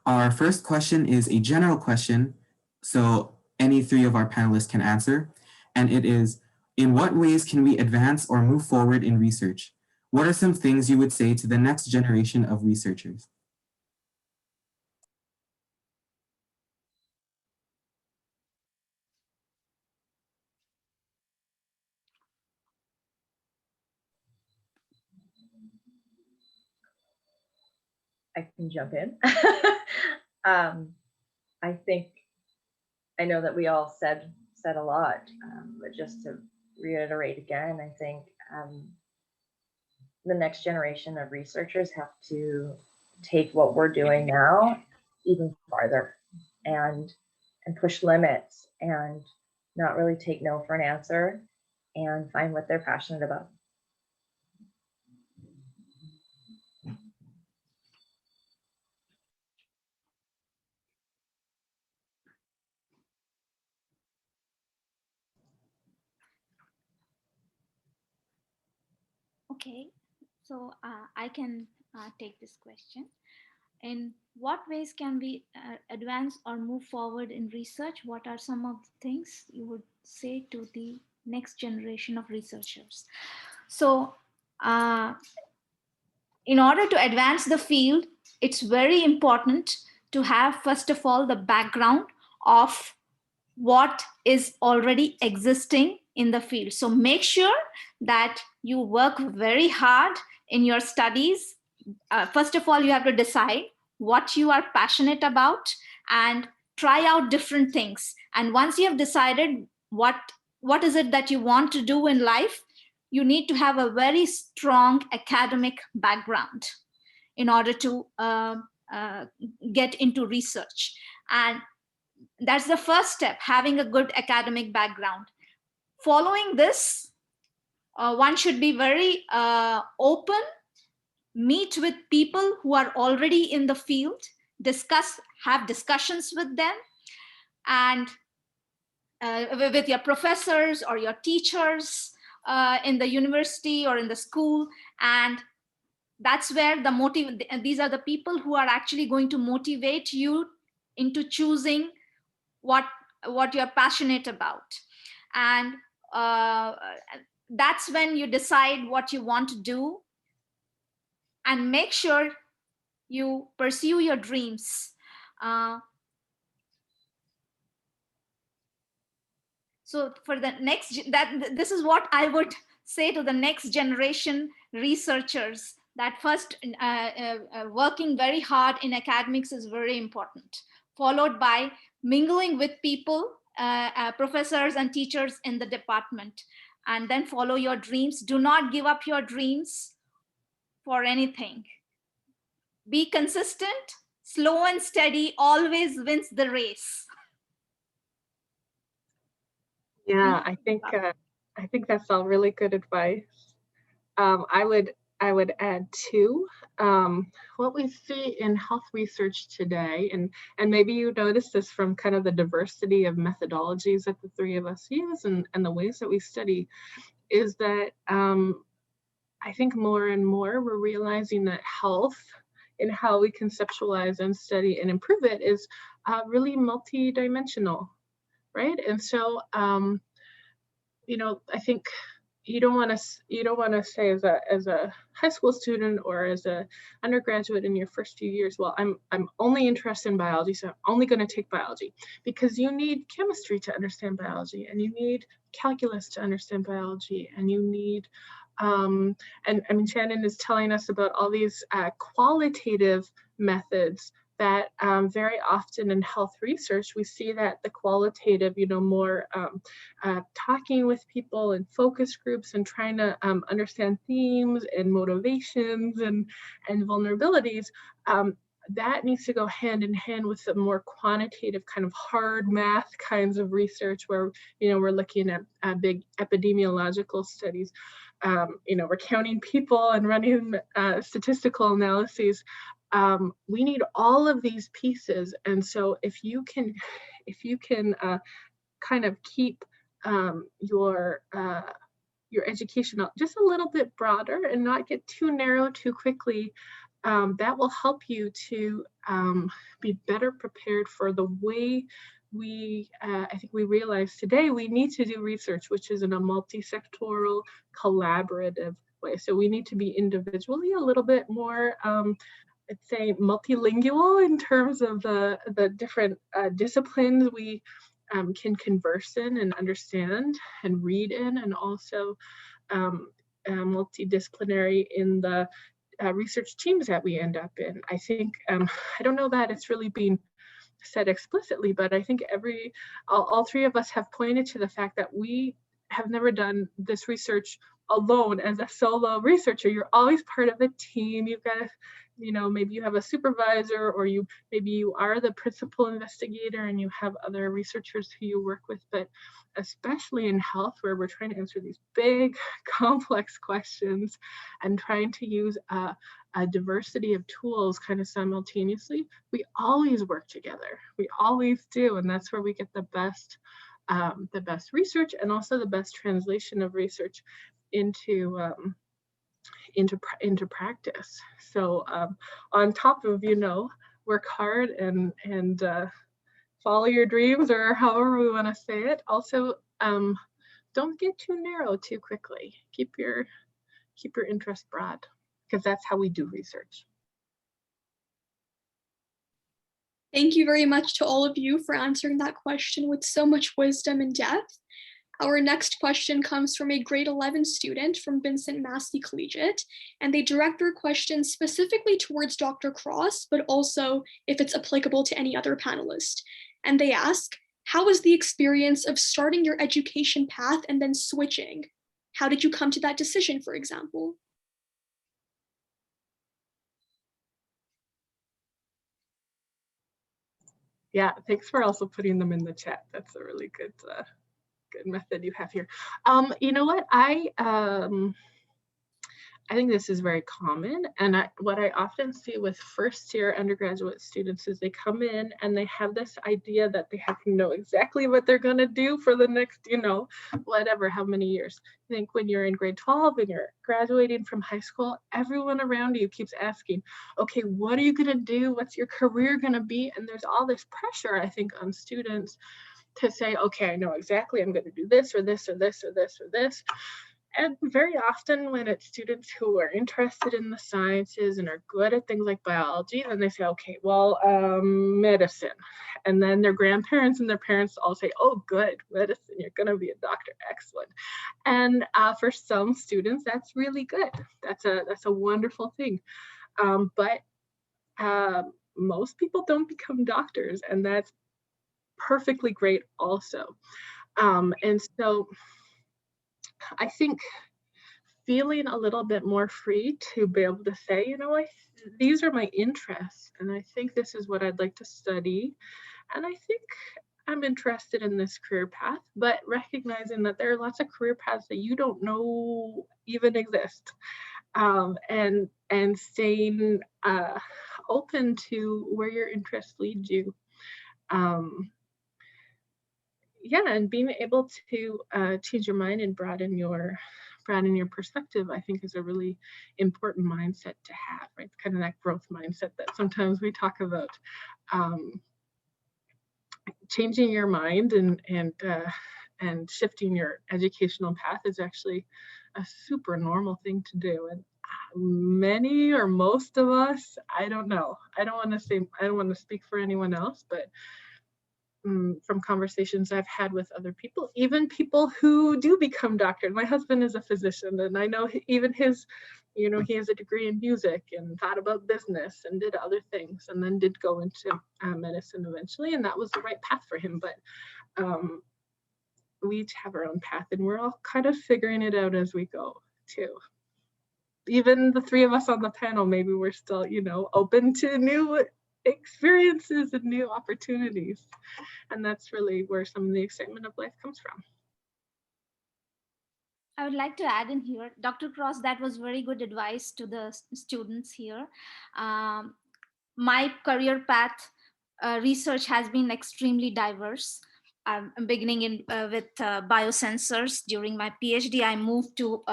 Our first question is a general question, so any three of our panelists can answer, and it is, in what ways can we advance or move forward in research? What are some things you would say to the next generation of researchers? I can jump in. I think, I know that we all said a lot, but just to reiterate again, I think the next generation of researchers have to take what we're doing now even farther and push limits and not really take no for an answer and find what they're passionate about. Okay, so I can take this question. In what ways can we advance or move forward in research? What are some of the things you would say to the next generation of researchers? So, in order to advance the field, it's very important to have, first of all, the background of what is already existing in the field. So make sure that you work very hard in your studies. First of all, you have to decide what you are passionate about and try out different things. And once you have decided what is it that you want to do in life, you need to have a very strong academic background in order to get into research. And that's the first step, having a good academic background. Following this, one should be very open, meet with people who are already in the field, have discussions with them, and with your professors or your teachers in the university or in the school. And that's where these are the people who are actually going to motivate you into choosing what you're passionate about. And that's when you decide what you want to do, and make sure you pursue your dreams. So for the next, this is what I would say to the next generation researchers, that first working very hard in academics is very important, followed by mingling with people, professors and teachers in the department, and then follow your dreams. Do not give up your dreams for anything. Be consistent. Slow and steady always wins the race. Yeah, I think that's all really good advice. I would add too, what we see in health research today, and maybe you notice this from kind of the diversity of methodologies that the three of us use and the ways that we study, is that I think more and more we're realizing that health and how we conceptualize and study and improve it is really multi-dimensional, right? And so, I think you don't want to say as a high school student or as a undergraduate in your first few years, well, I'm only interested in biology, so I'm only going to take biology, because you need chemistry to understand biology, and you need calculus to understand biology, and you need and I mean, Shannon is telling us about all these qualitative methods that very often in health research, we see that the qualitative, more talking with people in focus groups and trying to understand themes and motivations and vulnerabilities, that needs to go hand in hand with the more quantitative kind of hard math kinds of research where, we're looking at big epidemiological studies. We're counting people and running statistical analyses. We need all of these pieces, and so if you can kind of keep your education just a little bit broader and not get too narrow too quickly, that will help you to be better prepared for the way I think we realize today we need to do research, which is in a multi-sectoral, collaborative way. So we need to be individually a little bit more, I'd say, multilingual in terms of the different disciplines we can converse in and understand and read in, and also multidisciplinary in the research teams that we end up in. I think, I don't know that it's really been said explicitly, but I think all three of us have pointed to the fact that we have never done this research alone as a solo researcher. You're always part of a team. You've got to, maybe you have a supervisor, or maybe you are the principal investigator and you have other researchers who you work with. But especially in health, where we're trying to answer these big, complex questions and trying to use a diversity of tools kind of simultaneously, we always work together. We always do, and that's where we get the best research, and also the best translation of research into practice. So on top of work hard and follow your dreams, or however we want to say it, also don't get too narrow too quickly. Keep your interest broad, because that's how we do research. Thank you very much to all of you for answering that question with so much wisdom and depth. Our next question comes from a grade 11 student from Vincent Massey Collegiate, and they direct their question specifically towards Dr. Krause, but also if it's applicable to any other panelist. And they ask, how was the experience of starting your education path and then switching? How did you come to that decision, for example? Yeah, thanks for also putting them in the chat. That's a really good method you have here. You know what? I think this is very common, and what I often see with first-year undergraduate students is they come in and they have this idea that they have to know exactly what they're going to do for the next, whatever, how many years. I think when you're in grade 12 and you're graduating from high school, everyone around you keeps asking, okay, what are you going to do? What's your career going to be? And there's all this pressure, I think, on students to say, okay, I know exactly I'm going to do this or this or this or this or this. And very often when it's students who are interested in the sciences and are good at things like biology, then they say, okay, well, medicine. And then their grandparents and their parents all say, oh, good, medicine, you're going to be a doctor, excellent. And for some students, that's really good. That's a wonderful thing. But most people don't become doctors, and that's perfectly great also. And so I think feeling a little bit more free to be able to say, these are my interests, and I think this is what I'd like to study, and I think I'm interested in this career path, but recognizing that there are lots of career paths that you don't know even exist, and staying open to where your interests lead you. Yeah, and being able to change your mind and broaden your perspective, I think, is a really important mindset to have, right? Kind of that growth mindset that sometimes we talk about. Changing your mind and shifting your educational path is actually a super normal thing to do. And many or most of us, I don't know. I don't want to speak for anyone else, but from conversations I've had with other people, even people who do become doctors. My husband is a physician, and I know even his, he has a degree in music and thought about business and did other things, and then did go into medicine eventually, and that was the right path for him. But we each have our own path, and we're all kind of figuring it out as we go too. Even the three of us on the panel, maybe we're still, open to new experiences and new opportunities. And that's really where some of the excitement of life comes from. I would like to add in here, Dr. Krause, that was very good advice to the students here. My career path research has been extremely diverse. I'm beginning with biosensors. During my PhD, I moved to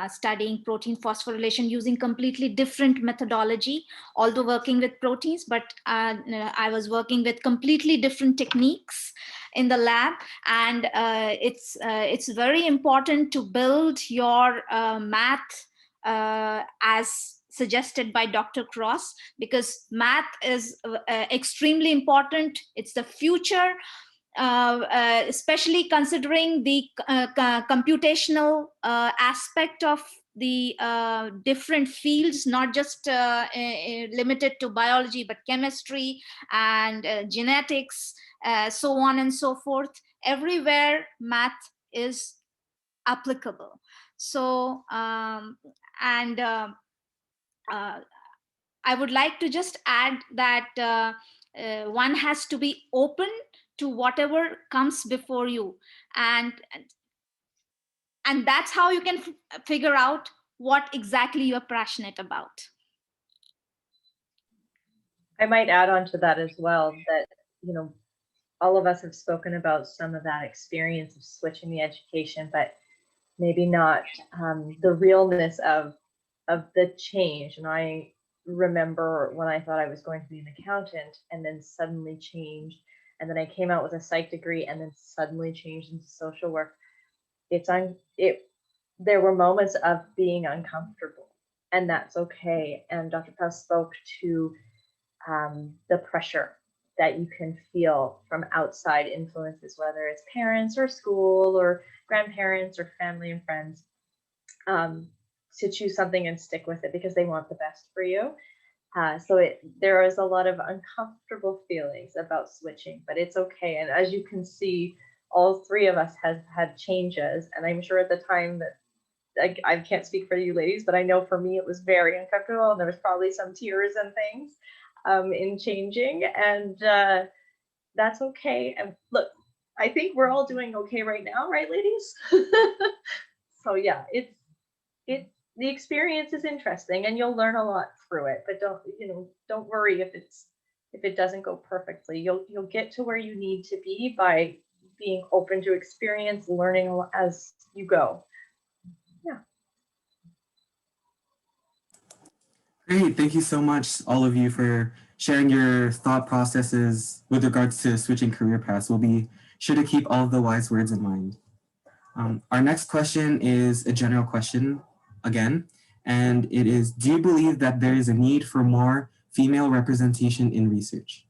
studying protein phosphorylation using completely different methodology, although working with proteins, but I was working with completely different techniques in the lab. And it's very important to build your math as suggested by Dr. Krause, because math is extremely important. It's the future, especially considering the computational aspect of the different fields, not just limited to biology, but chemistry and genetics, so on and so forth. Everywhere math is applicable. So, and I would like to just add that one has to be open to whatever comes before you, and that's how you can figure out what exactly you're passionate about. I might add on to that as well, that, all of us have spoken about some of that experience of switching the education, but maybe not the realness of the change. And I remember when I thought I was going to be an accountant and then suddenly changed, and then I came out with a psych degree and then suddenly changed into social work. There were moments of being uncomfortable, and that's okay. And Dr. Krause spoke to the pressure that you can feel from outside influences, whether it's parents or school or grandparents or family and friends, to choose something and stick with it because they want the best for you. So there is a lot of uncomfortable feelings about switching, but it's okay. And as you can see, all three of us have had changes, and I'm sure at the time that I can't speak for you ladies, but I know for me it was very uncomfortable, and there was probably some tears and things in changing, and that's okay. And look, I think we're all doing okay right now, right, ladies? So yeah, the experience is interesting, and you'll learn a lot through it. But don't worry if it doesn't go perfectly. You'll get to where you need to be by being open to experience, learning as you go. Yeah. Great. Thank you so much, all of you, for sharing your thought processes with regards to switching career paths. We'll be sure to keep all of the wise words in mind. Our next question is a general question again, and it is, do you believe that there is a need for more female representation in research?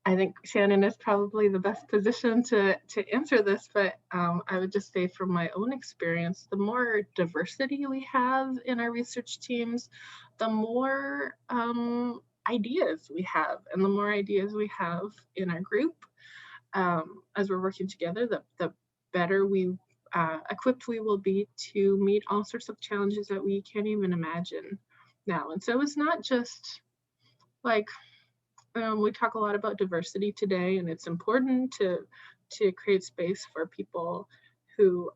I think Shannon is probably the best position to answer this, but I would just say from my own experience, the more diversity we have in our research teams, the more ideas we have, and the more ideas we have in our group as we're working together, the better equipped we will be to meet all sorts of challenges that we can't even imagine now. And so it's not just like, we talk a lot about diversity today, and it's important to create space for people who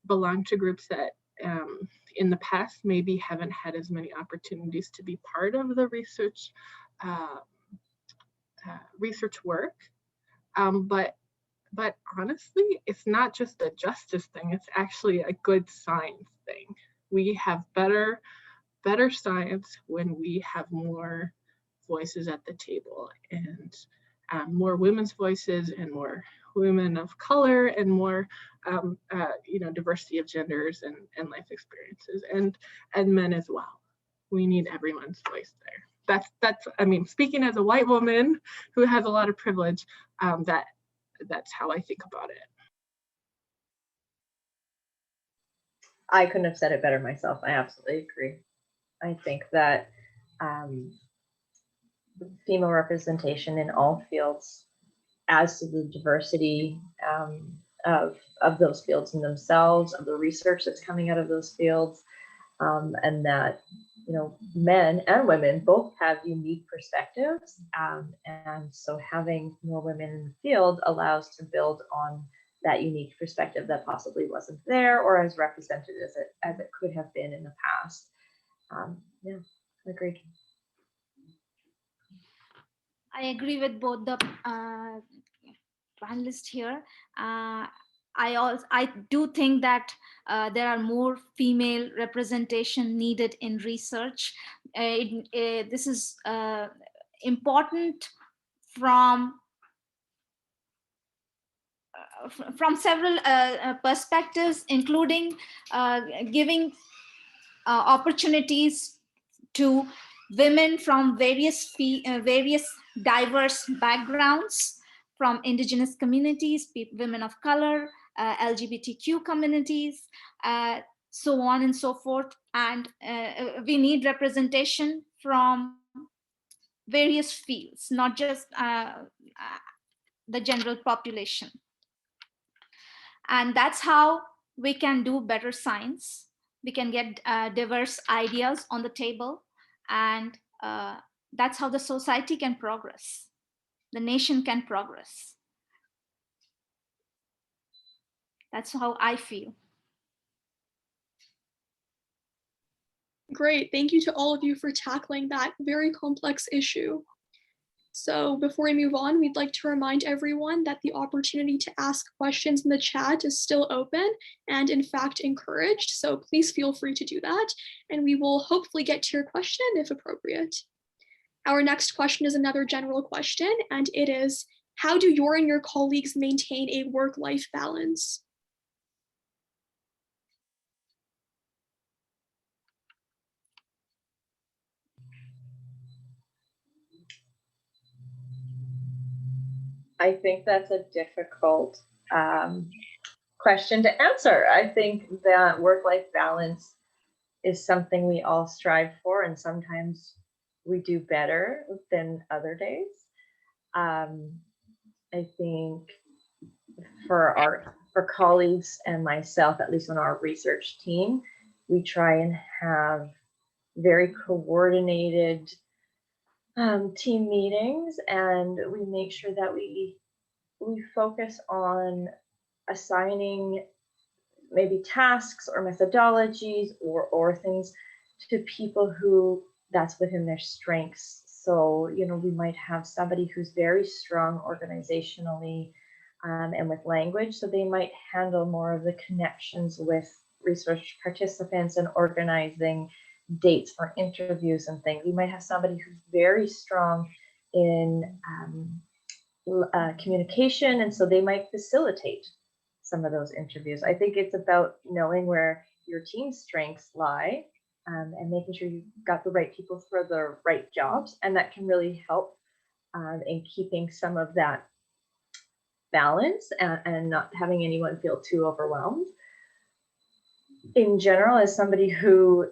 belong to groups that in the past maybe haven't had as many opportunities to be part of the research work. But honestly, it's not just a justice thing, it's actually a good science thing. We have better science when we have more voices at the table, and more women's voices, and more women of color, and more diversity of genders and life experiences, and men as well. We need everyone's voice there. That's I mean, speaking as a white woman who has a lot of privilege, that's how I think about it. I couldn't have said it better myself. I absolutely agree. I think that female representation in all fields adds to the diversity of those fields in themselves, of the research that's coming out of those fields, and that men and women both have unique perspectives, and so having more women in the field allows to build on that unique perspective that possibly wasn't there or as represented as it could have been in the past. Yeah, agreed. I agree with both the panelists here. I do think that there are more female representation needed in research. This is important from from several perspectives, including giving opportunities to women from various diverse backgrounds, from indigenous communities, women of color, LGBTQ communities, so on and so forth. And we need representation from various fields, not just the general population. And that's how we can do better science. We can get diverse ideas on the table, and that's how the society can progress, the nation can progress. That's how I feel. Great, thank you to all of you for tackling that very complex issue. So before we move on, we'd like to remind everyone that the opportunity to ask questions in the chat is still open and in fact encouraged. So please feel free to do that, and we will hopefully get to your question if appropriate. Our next question is another general question, and it is, how do you and your colleagues maintain a work-life balance? I think that's a difficult question to answer. I think that work-life balance is something we all strive for, and sometimes we do better than other days. I think for colleagues and myself, at least on our research team, we try and have very coordinated team meetings, and we make sure that we focus on assigning maybe tasks or methodologies or things to people who that's within their strengths. So, you know, we might have somebody who's very strong organizationally and with language, so they might handle more of the connections with research participants and organizing dates for interviews and things. We might have somebody who's very strong in communication, and so they might facilitate some of those interviews. I think it's about knowing where your team's strengths lie and making sure you've got the right people for the right jobs, and that can really help in keeping some of that balance and not having anyone feel too overwhelmed. In general, as somebody who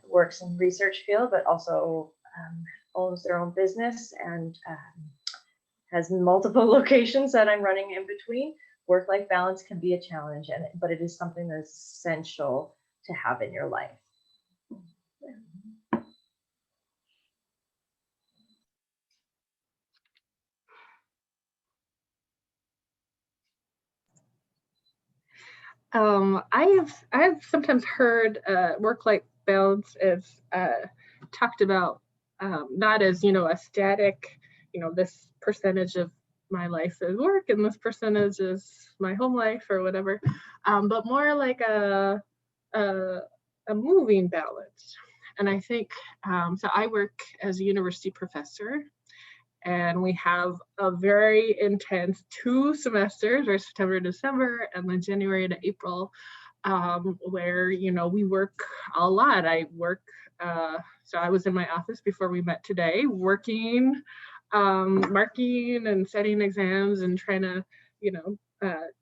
works in research field but also owns their own business and has multiple locations that I'm running in between, work-life balance can be a challenge, but it is something that's essential to have in your life. I've sometimes heard work-life balance as talked about not as, you know, a static, you know, this percentage of my life is work and this percentage is my home life or whatever, but more like a moving balance. And I think, so I work as a university professor, and we have a very intense 2 semesters, or September, December, and then January to April, where, you know, we work a lot. I work, so I was in my office before we met today, working, marking and setting exams and trying to, you know,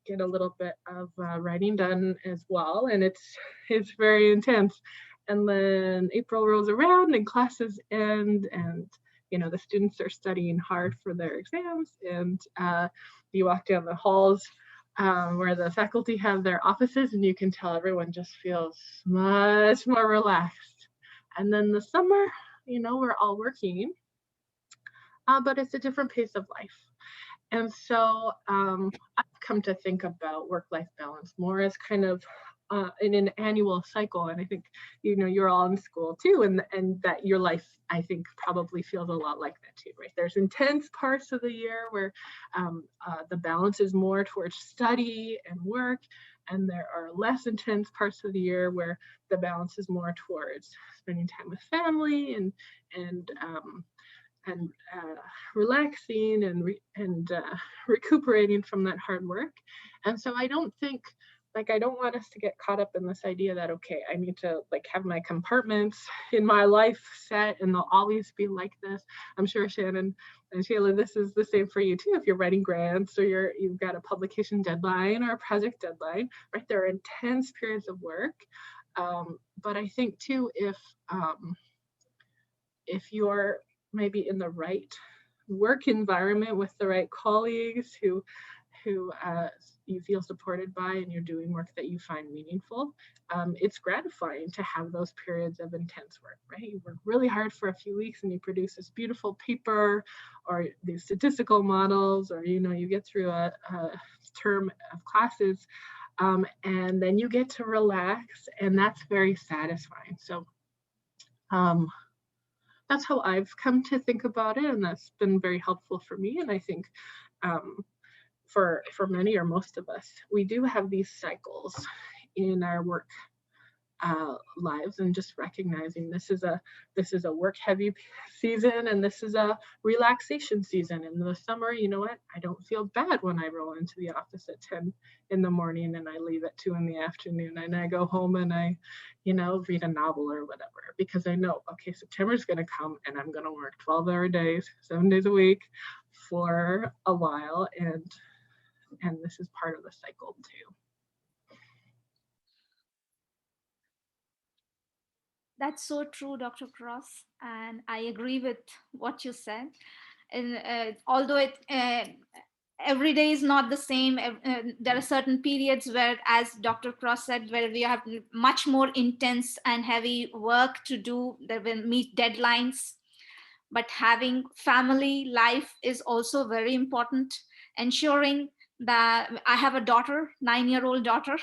get a little bit of writing done as well. And it's very intense. And then April rolls around and classes end, and you know, the students are studying hard for their exams, and you walk down the halls where the faculty have their offices, and you can tell everyone just feels much more relaxed. And then the summer, you know, we're all working, but it's a different pace of life. And so I've come to think about work-life balance more as kind of in an annual cycle. And I think, you know, you're all in school too, and that your life, I think, probably feels a lot like that too, right? There's intense parts of the year where the balance is more towards study and work, and there are less intense parts of the year where the balance is more towards spending time with family and relaxing and recuperating from that hard work. And so I don't think, like, I don't want us to get caught up in this idea that, okay, I need to like have my compartments in my life set and they'll always be like this. I'm sure Shannon and Shailly, this is the same for you too. If you're writing grants or you've got a publication deadline or a project deadline, right? There are intense periods of work. But I think too, if you're maybe in the right work environment with the right colleagues who you feel supported by, and you're doing work that you find meaningful, it's gratifying to have those periods of intense work, right? You work really hard for a few weeks and you produce this beautiful paper or these statistical models, or, you know, you get through a term of classes, and then you get to relax, and that's very satisfying. So that's how I've come to think about it, and that's been very helpful for me. And I think for many or most of us, we do have these cycles in our work lives, and just recognizing this is a work heavy season and this is a relaxation season. In the summer, you know what, I don't feel bad when I roll into the office at 10 in the morning and I leave at 2 in the afternoon, and I go home and I, you know, read a novel or whatever, because I know, okay, September's going to come and I'm going to work 12-hour days, 7 days a week for a while, and this is part of the cycle too. That's so true, Dr. Krause, and I agree with what you said. And although every day is not the same, there are certain periods where, as Dr. Krause said, where we have much more intense and heavy work to do, that will meet deadlines. But having family life is also very important. Ensuring that I have a daughter, 9-year-old daughter.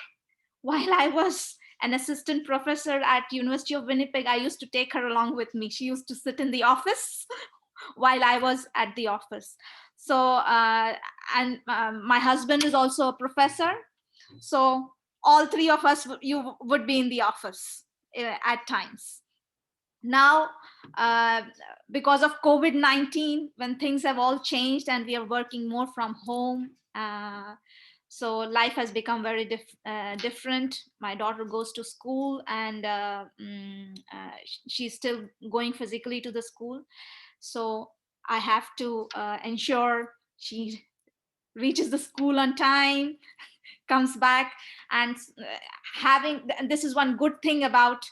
While I was an assistant professor at University of Winnipeg, I used to take her along with me. She used to sit in the office while I was at the office. So, my husband is also a professor. So all three of us, you would be in the office at times. Now, because of COVID-19, when things have all changed and we are working more from home, so life has become very different. My daughter goes to school, and she's still going physically to the school. So I have to ensure she reaches the school on time, comes back, and this is one good thing about,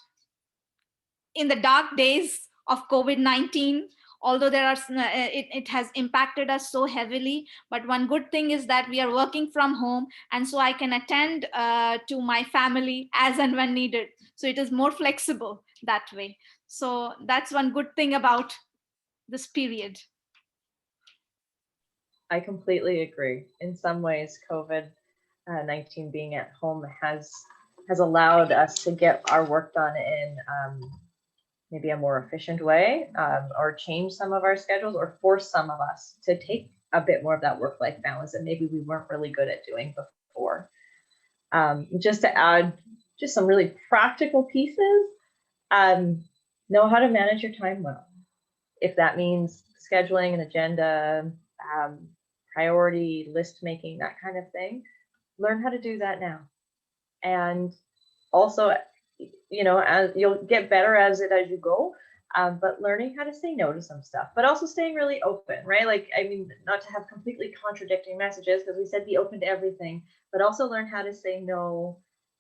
in the dark days of COVID-19, although it has impacted us so heavily, but one good thing is that we are working from home, and so I can attend to my family as and when needed. So it is more flexible that way. So that's one good thing about this period. I completely agree. In some ways, COVID-19 being at home has allowed us to get our work done in maybe a more efficient way, or change some of our schedules, or force some of us to take a bit more of that work-life balance that maybe we weren't really good at doing before. Just to add just some really practical pieces, know how to manage your time well. If that means scheduling an agenda, priority list making, that kind of thing, learn how to do that now. And also, you know, as you'll get better as you go, but learning how to say no to some stuff, but also staying really open, right? Like, I mean, not to have completely contradicting messages, because we said be open to everything, but also learn how to say no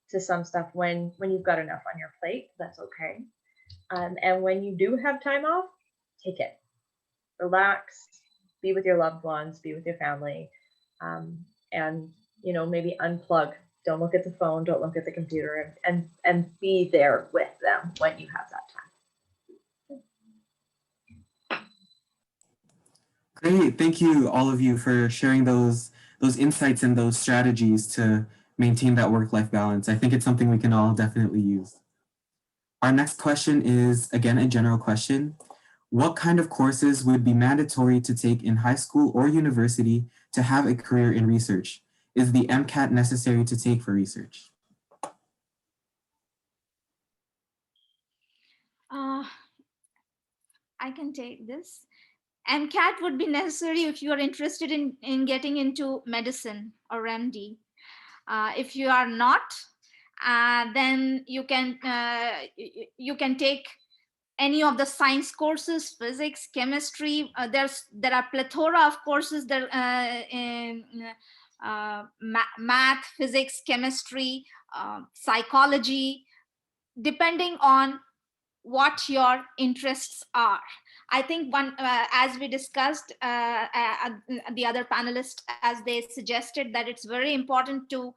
to some stuff when you've got enough on your plate. That's okay. And when you do have time off, take it. Relax, be with your loved ones, be with your family, and, you know, maybe unplug. Don't look at the phone, don't look at the computer, and be there with them when you have that time. Great, thank you all of you for sharing those insights and those strategies to maintain that work-life balance. I think it's something we can all definitely use. Our next question is, again, a general question. What kind of courses would be mandatory to take in high school or university to have a career in research? Is the Mcat necessary to take for research? I can take this. MCAT would be necessary if you are interested in getting into medicine or MD. If you are not, then you can take any of the science courses, physics, chemistry. There are plethora of courses that in math, physics, chemistry, psychology, depending on what your interests are. I think as we discussed, the other panelists, as they suggested, that it's very important to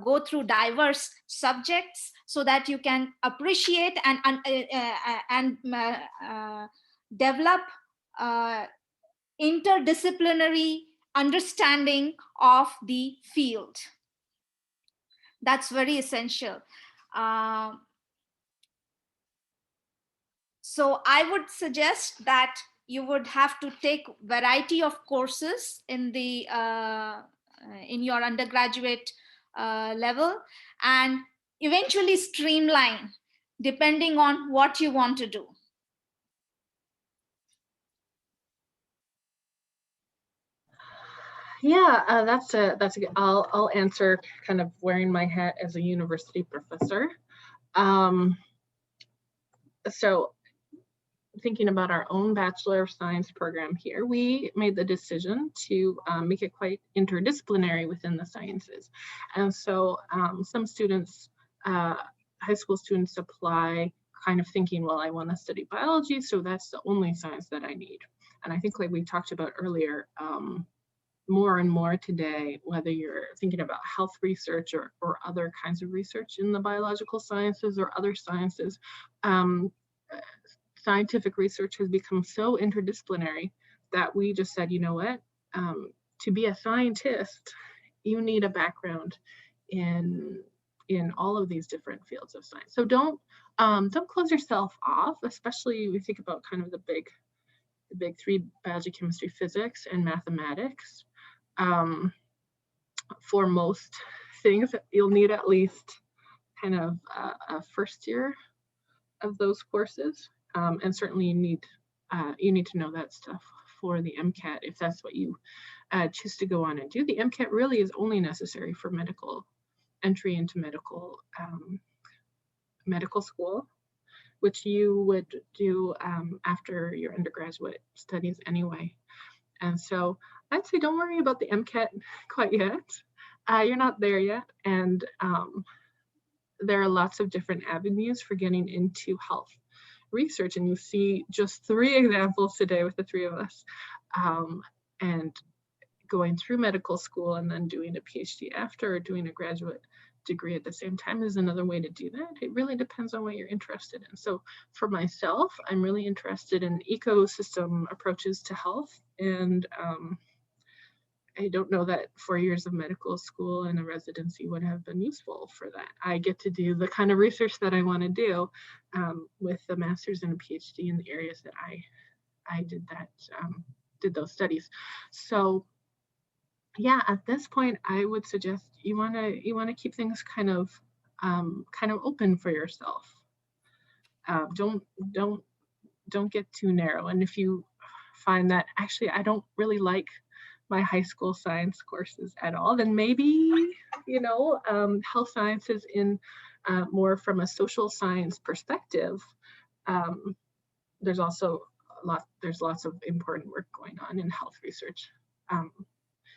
go through diverse subjects so that you can appreciate and develop interdisciplinary understanding of the field. That's very essential. So I would suggest that you would have to take variety of courses in your undergraduate level, and eventually streamline depending on what you want to do. Yeah, that's a good. I'll answer kind of wearing my hat as a university professor. So thinking about our own Bachelor of Science program here, we made the decision to make it quite interdisciplinary within the sciences. And so some students, high school students, apply kind of thinking, well, I want to study biology, so that's the only science that I need. And I think, like we talked about earlier, more and more today, whether you're thinking about health research or other kinds of research in the biological sciences or other sciences, scientific research has become so interdisciplinary that we just said, you know what, to be a scientist, you need a background in all of these different fields of science. So don't close yourself off, especially we think about kind of the big three: biology, chemistry, physics, and mathematics. For most things, you'll need at least kind of a first year of those courses. And certainly you need to know that stuff for the MCAT if that's what you choose to go on and do. The MCAT really is only necessary for entry into medical school, which you would do after your undergraduate studies anyway. And so I'd say don't worry about the MCAT quite yet. You're not there yet. And there are lots of different avenues for getting into health research. And you see just 3 examples today with the 3 of us. And going through medical school and then doing a PhD after, or doing a graduate degree at the same time is another way to do that. It really depends on what you're interested in. So for myself, I'm really interested in ecosystem approaches to health. And I don't know that 4 years of medical school and a residency would have been useful for that. I get to do the kind of research that I want to do with a master's and a PhD in the areas that I did those studies. So yeah, at this point, I would suggest you want to keep things kind of open for yourself. Don't get too narrow. And if you find that actually I don't really like my high school science courses at all, then maybe health sciences in more from a social science perspective. There's lots of important work going on in health research.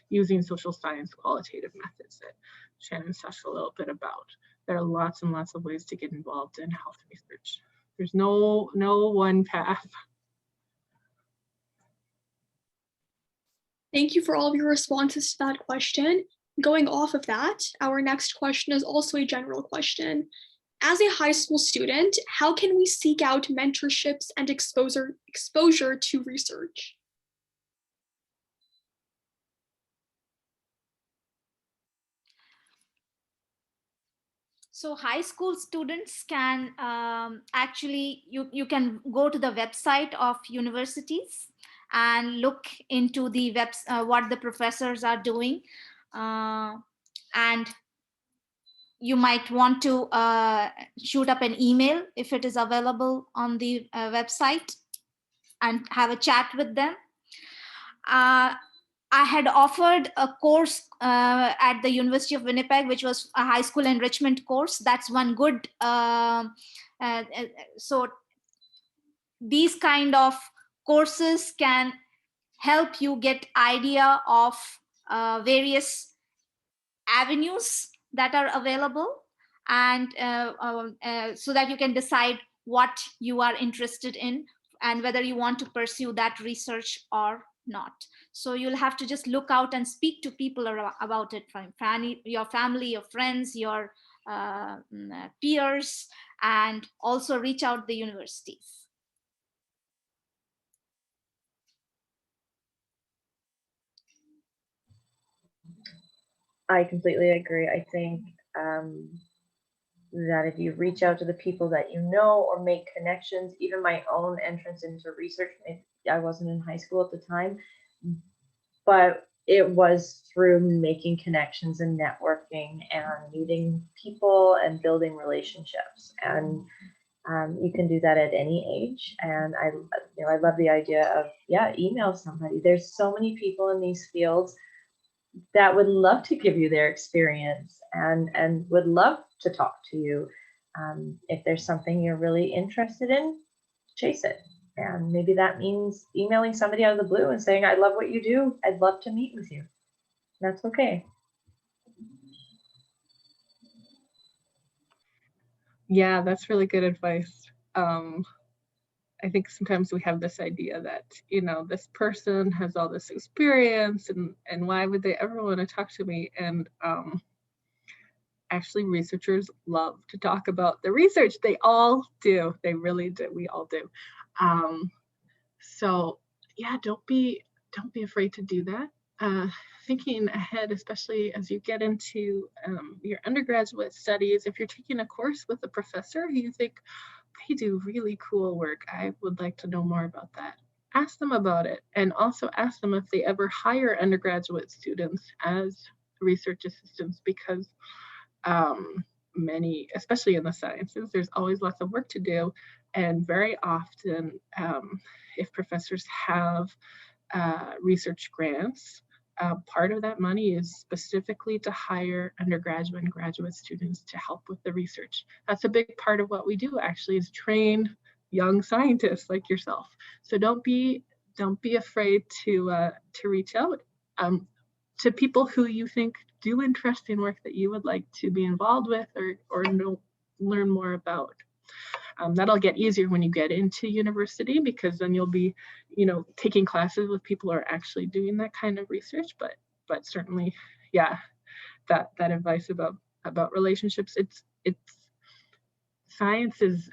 Using social science qualitative methods that Shannon talked a little bit about. There are lots and lots of ways to get involved in health research. There's no one path. Thank you for all of your responses to that question. Going off of that, our next question is also a general question. As a high school student, how can we seek out mentorships and exposure to research? So high school students can actually, you can go to the website of universities and look into the what the professors are doing. And you might want to shoot up an email if it is available on the website and have a chat with them. I had offered a course at the University of Winnipeg, which was a high school enrichment course. That's one good. So these kind of courses can help you get idea of various avenues that are available, and so that you can decide what you are interested in and whether you want to pursue that research or not. So you'll have to just look out and speak to people about it, from your family, your friends, your peers, and also reach out the universities. I completely agree. I think that if you reach out to the people that you know or make connections, even my own entrance into research, I wasn't in high school at the time, but it was through making connections and networking and meeting people and building relationships. And you can do that at any age. And I love the idea of, email somebody. There's so many people in these fields that would love to give you their experience and would love to talk to you. If there's something you're really interested in, chase it. And maybe that means emailing somebody out of the blue and saying, I love what you do. I'd love to meet with you. That's okay. Yeah, that's really good advice. I think sometimes we have this idea that, this person has all this experience and why would they ever want to talk to me? And actually, researchers love to talk about the research. They all do. They really do. We all do. So yeah, don't be afraid to do that. Thinking ahead, especially as you get into your undergraduate studies, if you're taking a course with a professor who you think they do really cool work, I would like to know more about that. Ask them about it, and also ask them if they ever hire undergraduate students as research assistants, because many, especially in the sciences, there's always lots of work to do. And very often, if professors have research grants, part of that money is specifically to hire undergraduate and graduate students to help with the research. That's a big part of what we do, actually, is train young scientists like yourself. So don't be afraid to reach out to people who you think do interesting work that you would like to be involved with or learn more about. That'll get easier when you get into university, because then you'll be, taking classes with people who are actually doing that kind of research. But certainly, yeah, that advice about relationships, it's science is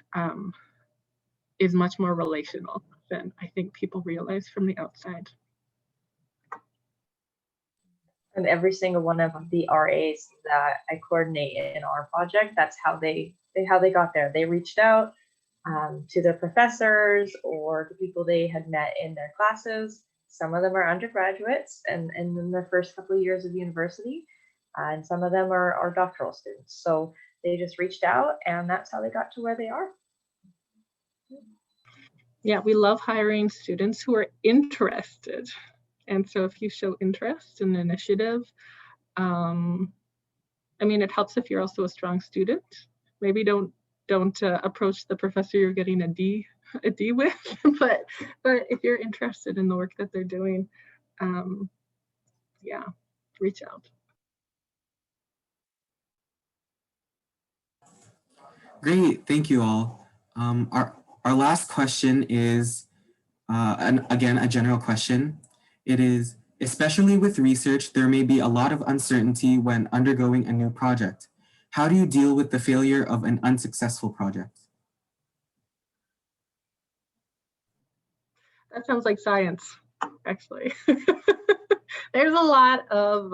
much more relational than I think people realize from the outside. And every single one of the RAs that I coordinate in our project, that's how they got there. They reached out to their professors or to people they had met in their classes. Some of them are undergraduates and in their first couple of years of university, and some of them are doctoral students. So they just reached out, and that's how they got to where they are. Yeah, we love hiring students who are interested. And so if you show interest and initiative, it helps if you're also a strong student. Maybe don't approach the professor you're getting a D with, but if you're interested in the work that they're doing, reach out. Great, thank you all. Our last question is, again, a general question. It is, especially with research, there may be a lot of uncertainty when undergoing a new project. How do you deal with the failure of an unsuccessful project? That sounds like science, actually. There's a lot of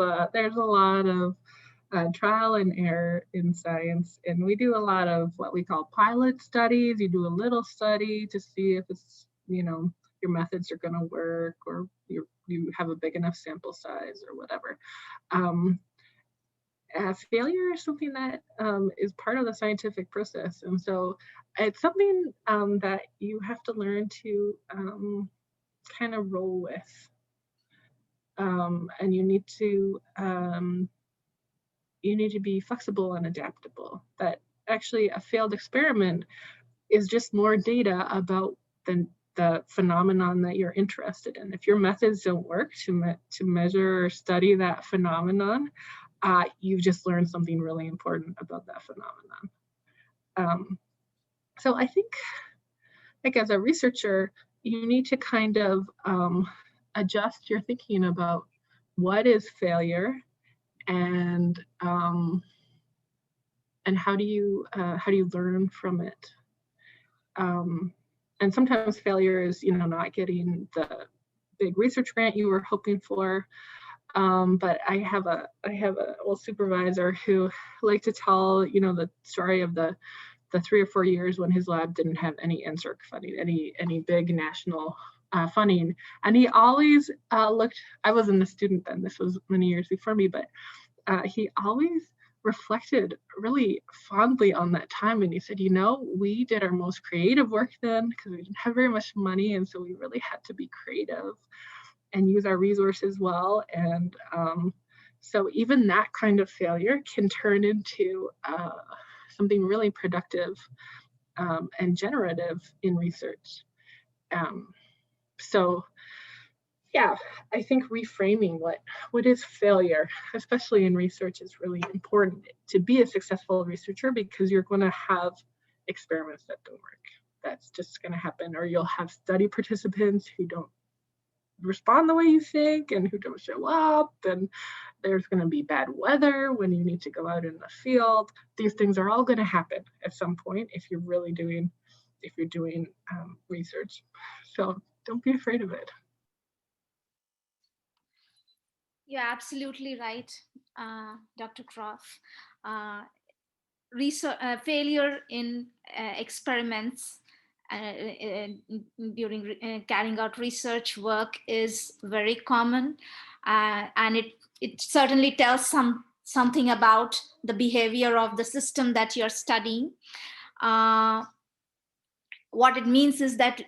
trial and error in science. And we do a lot of what we call pilot studies. You do a little study to see if it's, your methods are going to work, or you have a big enough sample size or whatever. Failure is something that is part of the scientific process. And so it's something that you have to learn to kind of roll with. And you need to be flexible and adaptable. That actually a failed experiment is just more data about the phenomenon that you're interested in. If your methods don't work to measure or study that phenomenon, you've just learned something really important about that phenomenon. So I think, like, as a researcher, you need to kind of adjust your thinking about what is failure, and how do you learn from it. And sometimes failure is, not getting the big research grant you were hoping for. But I have a old supervisor who liked to tell, the story of the 3 or 4 years when his lab didn't have any NSERC funding, any big national funding. And he always looked, I wasn't a student then, this was many years before me, but he always reflected really fondly on that time. And he said, we did our most creative work then because we didn't have very much money. And so we really had to be creative and use our resources well. And so even that kind of failure can turn into something really productive and generative in research. So yeah, I think reframing what is failure, especially in research, is really important to be a successful researcher, because you're going to have experiments that don't work. That's just going to happen. Or you'll have study participants who don't respond the way you think and who don't show up, and there's going to be bad weather when you need to go out in the field. These things are all going to happen at some point if you're doing research. So don't be afraid of it. You're absolutely right, Dr. Krause. Failure in experiments during carrying out research work is very common, and it certainly tells something about the behavior of the system that you're studying. What it means is that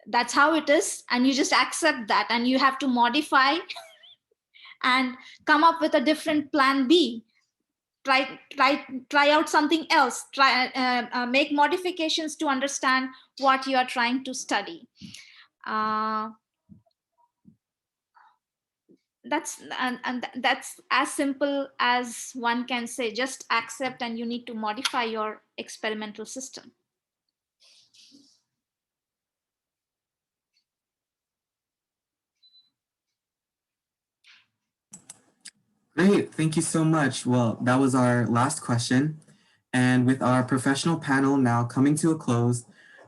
that's how it is, and you just accept that, and you have to modify and come up with a different plan B. Try out something else. Make modifications to understand what you are trying to study. That's as simple as one can say. Just accept, and you need to modify your experimental system. Great, thank you so much. Well, that was our last question. And with our professional panel now coming to a close,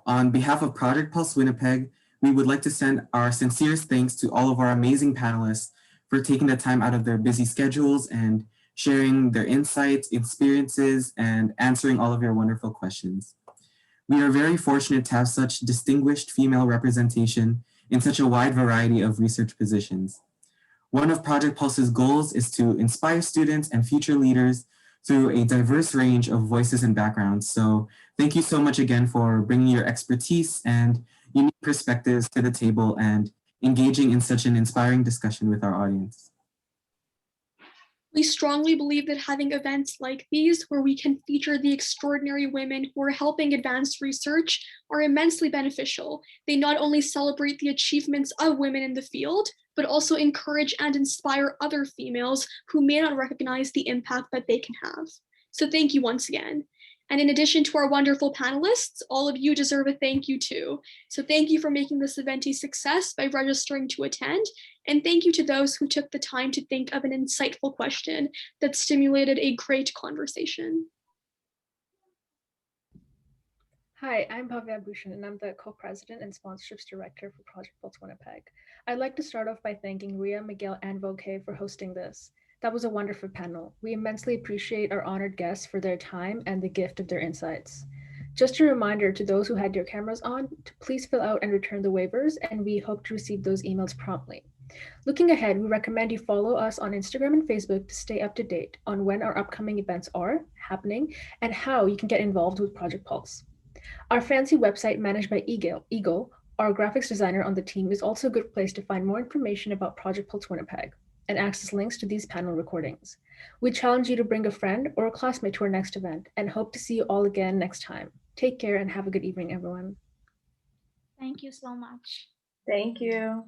on behalf of Project Pulse Winnipeg, we would like to send our sincerest thanks to all of our amazing panelists for taking the time out of their busy schedules and sharing their insights, experiences, and answering all of your wonderful questions. We are very fortunate to have such distinguished female representation in such a wide variety of research positions. One of Project Pulse's goals is to inspire students and future leaders through a diverse range of voices and backgrounds. So thank you so much again for bringing your expertise and unique perspectives to the table and engaging in such an inspiring discussion with our audience. We strongly believe that having events like these, where we can feature the extraordinary women who are helping advance research, are immensely beneficial. They not only celebrate the achievements of women in the field, but also encourage and inspire other females who may not recognize the impact that they can have. So thank you once again. And in addition to our wonderful panelists, all of you deserve a thank you too. So thank you for making this event a success by registering to attend. And thank you to those who took the time to think of an insightful question that stimulated a great conversation. Hi, I'm Bhavya Bhushan, and I'm the co-president and sponsorships director for Project Pulse Winnipeg. I'd like to start off by thanking Ria, Miguel, and Voke for hosting this. That was a wonderful panel. We immensely appreciate our honored guests for their time and the gift of their insights. Just a reminder to those who had their cameras on to please fill out and return the waivers, and we hope to receive those emails promptly. Looking ahead, we recommend you follow us on Instagram and Facebook to stay up to date on when our upcoming events are happening and how you can get involved with Project Pulse. Our fancy website managed by Eagle, our graphics designer on the team, is also a good place to find more information about Project Pulse Winnipeg and access links to these panel recordings. We challenge you to bring a friend or a classmate to our next event and hope to see you all again next time. Take care and have a good evening, everyone. Thank you so much. Thank you.